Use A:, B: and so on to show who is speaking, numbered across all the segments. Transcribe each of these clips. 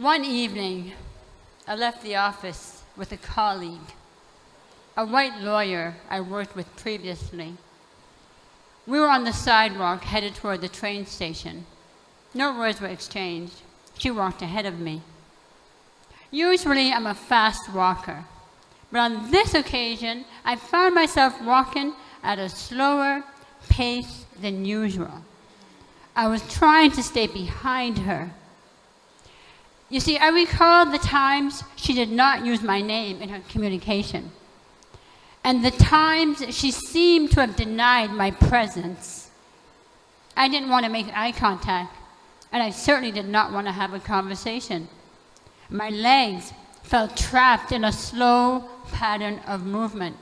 A: One evening, I left the office with a colleague, a white lawyer I worked with previously. We were on the sidewalk headed toward the train station. No words were exchanged. She walked ahead of me. Usually, I'm a fast walker, but on this occasion, I found myself walking at a slower pace than usual. I was trying to stay behind her. You see, I recall the times she did not use my name in her communication, and the times she seemed to have denied my presence. I didn't want to make eye contact, and I certainly did not want to have a conversation. My legs felt trapped in a slow pattern of movement.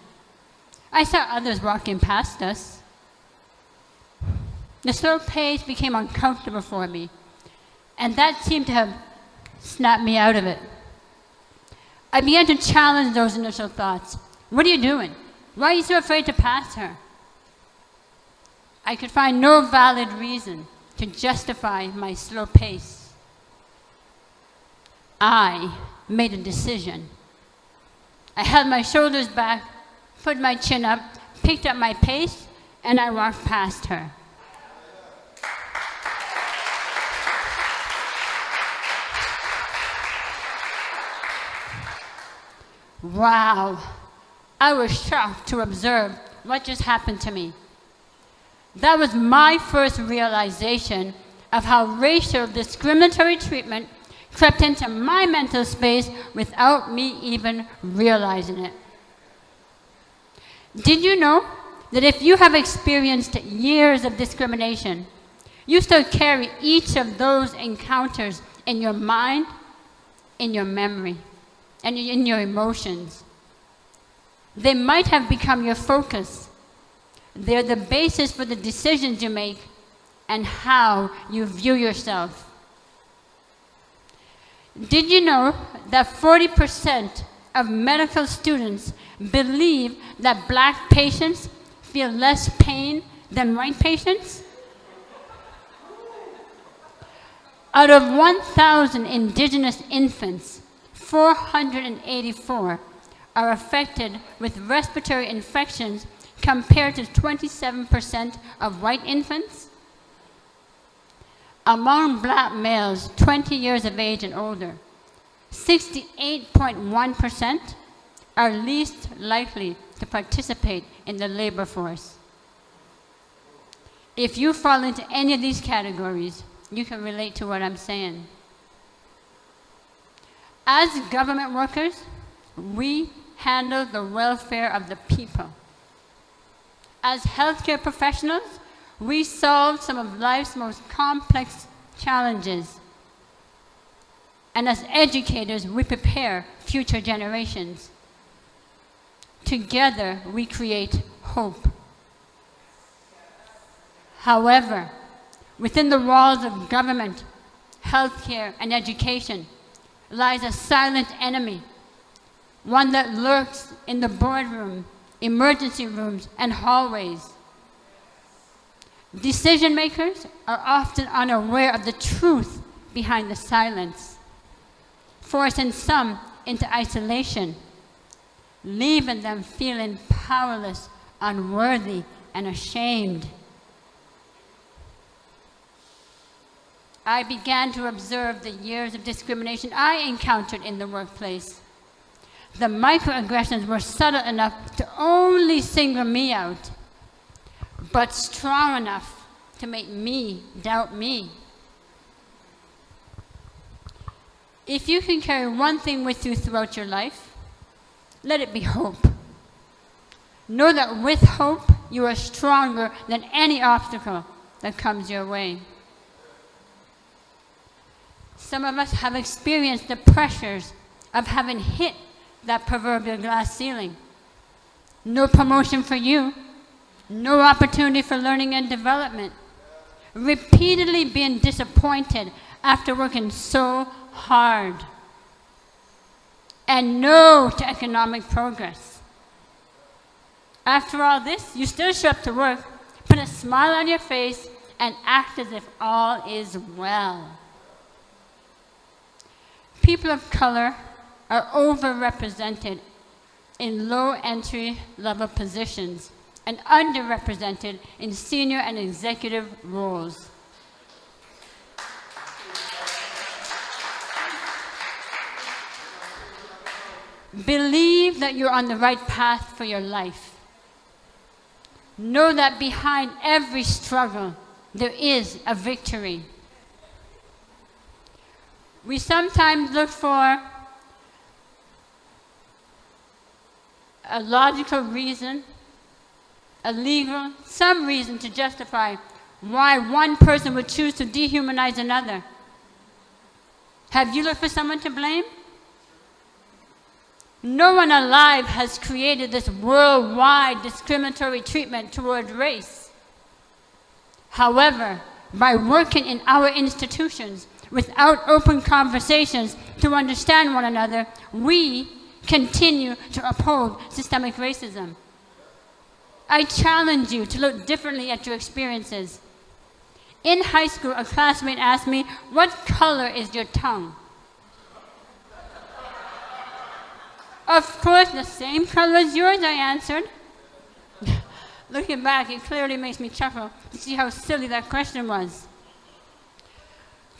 A: I saw others walking past us. The slow pace became uncomfortable for me, and that seemed to have snapped me out of it. I began to challenge those initial thoughts. What are you doing? Why are you so afraid to pass her? I could find no valid reason to justify my slow pace. I made a decision. I held my shoulders back, put my chin up, picked up my pace, and I walked past her. Wow, I was shocked to observe what just happened to me. That was my first realization of how racial discriminatory treatment crept into my mental space without me even realizing it. Did you know that if you have experienced years of discrimination, you still carry each of those encounters in your mind, in your memory, and in your emotions? They might have become your focus. They're the basis for the decisions you make and how you view yourself. Did you know that 40% of medical students believe that black patients feel less pain than white patients? Out of 1,000 indigenous infants, 484 are affected with respiratory infections compared to 27% of white infants. Among black males 20 years of age and older, 68.1% are least likely to participate in the labor force. If you fall into any of these categories, you can relate to what I'm saying. As government workers, we handle the welfare of the people. As healthcare professionals, we solve some of life's most complex challenges. And as educators, we prepare future generations. Together, we create hope. However, within the walls of government, healthcare, and education lies a silent enemy, one that lurks in the boardroom, emergency rooms, and hallways. Decision makers are often unaware of the truth behind the silence, forcing some into isolation, leaving them feeling powerless, unworthy, and ashamed. I began to observe the years of discrimination I encountered in the workplace. The microaggressions were subtle enough to only single me out, but strong enough to make me doubt me. If you can carry one thing with you throughout your life, let it be hope. Know that with hope, you are stronger than any obstacle that comes your way. Some of us have experienced the pressures of having hit that proverbial glass ceiling. No promotion for you, no opportunity for learning and development, repeatedly being disappointed after working so hard, and no to economic progress. After all this, you still show up to work, put a smile on your face, and act as if all is well. people of color are overrepresented in low entry-level positions and underrepresented in senior and executive roles. Believe that you're on the right path for your life. Know that behind every struggle, there is a victory. We sometimes look for a logical reason, some reason to justify why one person would choose to dehumanize another. Have you looked for someone to blame? No one alive has created this worldwide discriminatory treatment toward race. However, by working in our institutions without open conversations to understand one another, we continue to uphold systemic racism. I challenge you to look differently at your experiences. In high school, a classmate asked me, "What color is your tongue?" "Of course, the same color as yours," I answered. Looking back, it clearly makes me chuckle to see how silly that question was.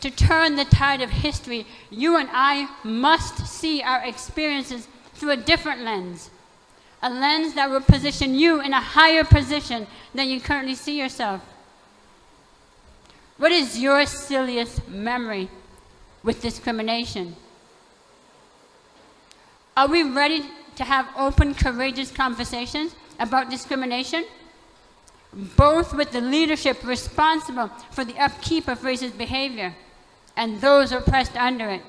A: To turn the tide of history, you and I must see our experiences through a different lens, a lens that will position you in a higher position than you currently see yourself. What is your silliest memory with discrimination? Are we ready to have open, courageous conversations about discrimination, both with the leadership responsible for the upkeep of racist behavior and those oppressed under it?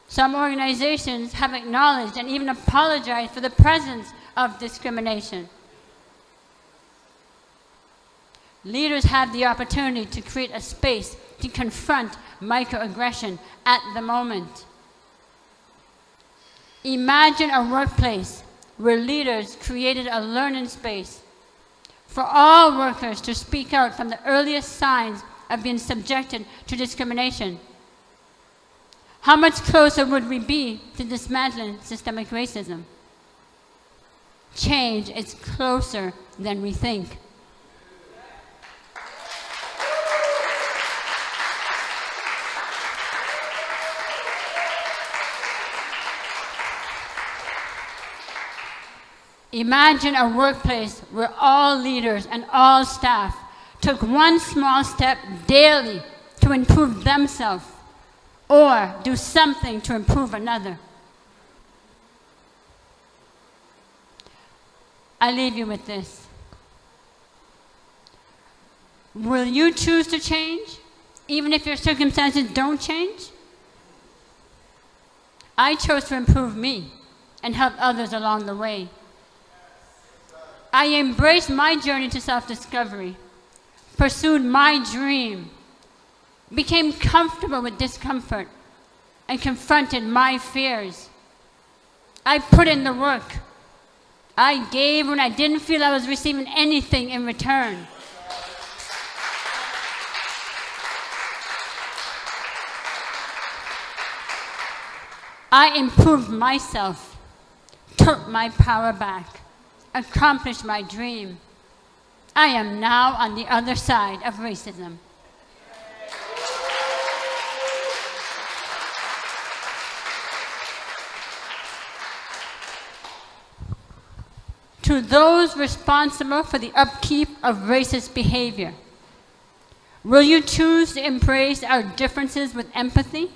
A: Some organizations have acknowledged and even apologized for the presence of discrimination. Leaders have the opportunity to create a space to confront microaggression at the moment. Imagine a workplace where leaders created a learning space for all workers to speak out from the earliest signs of being subjected to discrimination. How much closer would we be to dismantling systemic racism? Change is closer than we think. Imagine a workplace where all leaders and all staff took one small step daily to improve themselves or do something to improve another. I leave you with this. Will you choose to change, even if your circumstances don't change? I chose to improve me and help others along the way. I embraced my journey to self-discovery, pursued my dream, became comfortable with discomfort, and confronted my fears. I put in the work. I gave when I didn't feel I was receiving anything in return. I improved myself, took my power back, accomplished my dream. I am now on the other side of racism. To those responsible for the upkeep of racist behavior, will you choose to embrace our differences with empathy?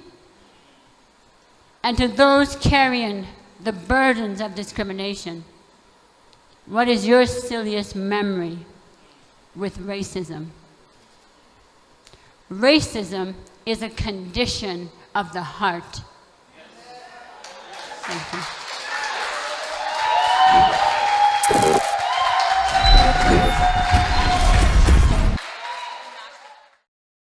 A: And to those carrying the burdens of discrimination, what is your silliest memory with racism? Racism is a condition of the heart. Thank you.